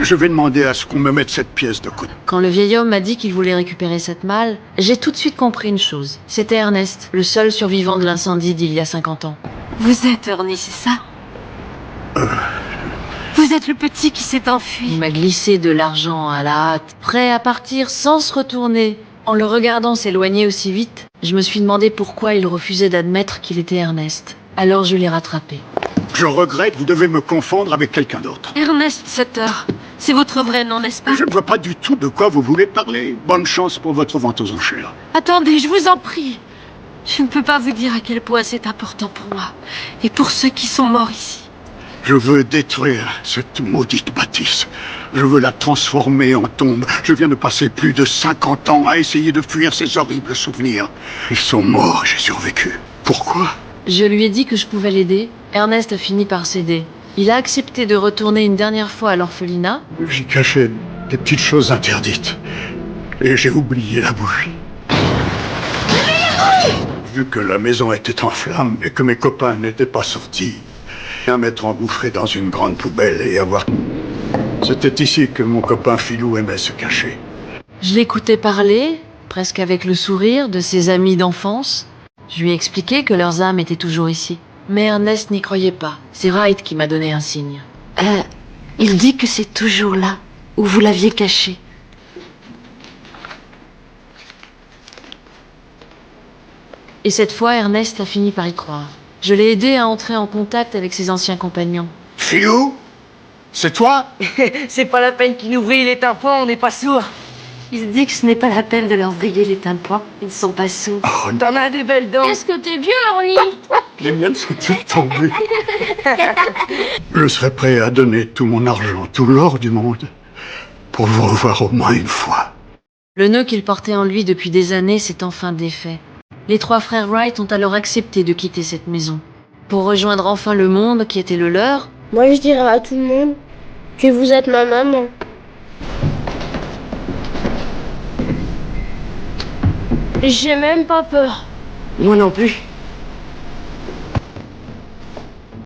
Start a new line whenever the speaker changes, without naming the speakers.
Je vais demander à ce qu'on me mette cette pièce de côté.
Quand le vieil homme m'a dit qu'il voulait récupérer cette malle, j'ai tout de suite compris une chose. C'était Ernest, le seul survivant de l'incendie d'il y a 50 ans.
Vous êtes Ernie, c'est ça? Vous êtes le petit qui s'est enfui.
Il m'a glissé de l'argent à la hâte, prêt à partir sans se retourner. En le regardant s'éloigner aussi vite, je me suis demandé pourquoi il refusait d'admettre qu'il était Ernest. Alors je l'ai rattrapé.
Je regrette, vous devez me confondre avec quelqu'un d'autre.
Ernest Sutter. C'est votre vrai nom, n'est-ce pas?
Je ne vois pas du tout de quoi vous voulez parler. Bonne chance pour votre vente aux enchères.
Attendez, je vous en prie. Je ne peux pas vous dire à quel point c'est important pour moi. Et pour ceux qui sont morts ici.
Je veux détruire cette maudite bâtisse. Je veux la transformer en tombe. Je viens de passer plus de 50 ans à essayer de fuir ces horribles souvenirs. Ils sont morts, j'ai survécu. Pourquoi?
Je lui ai dit que je pouvais l'aider. Ernest a fini par céder. Il a accepté de retourner une dernière fois à l'orphelinat.
J'y cachais des petites choses interdites. Et j'ai oublié la bougie. Vu que la maison était en flammes et que mes copains n'étaient pas sortis, à m'être engouffré dans une grande poubelle et avoir... C'était ici que mon copain Philou aimait se cacher.
Je l'écoutais parler, presque avec le sourire, de ses amis d'enfance. Je lui ai expliqué que leurs âmes étaient toujours ici. Mais Ernest n'y croyait pas. C'est Wright qui m'a donné un signe.
Il dit que c'est toujours là, où vous l'aviez caché.
Et cette fois, Ernest a fini par y croire. Je l'ai aidé à entrer en contact avec ses anciens compagnons.
Philou? C'est toi?
C'est pas la peine qu'il nous vrille les tympans, on n'est pas sourds.
Il dit que ce n'est pas la peine de leur vriller les tympans. Ils ne sont pas sourds.
Oh,
T'en as des belles dents.
Est-ce que t'es vieux, Ernie?
les miennes sont toutes tombées. Je serais prêt à donner tout mon argent, tout l'or du monde, pour vous revoir au moins une fois.
Le nœud qu'il portait en lui depuis des années s'est enfin défait. Les trois frères Wright ont alors accepté de quitter cette maison. Pour rejoindre enfin le monde qui était le leur,
Moi, je dirais à tout le monde que vous êtes ma maman. J'ai même pas peur.
Moi non plus.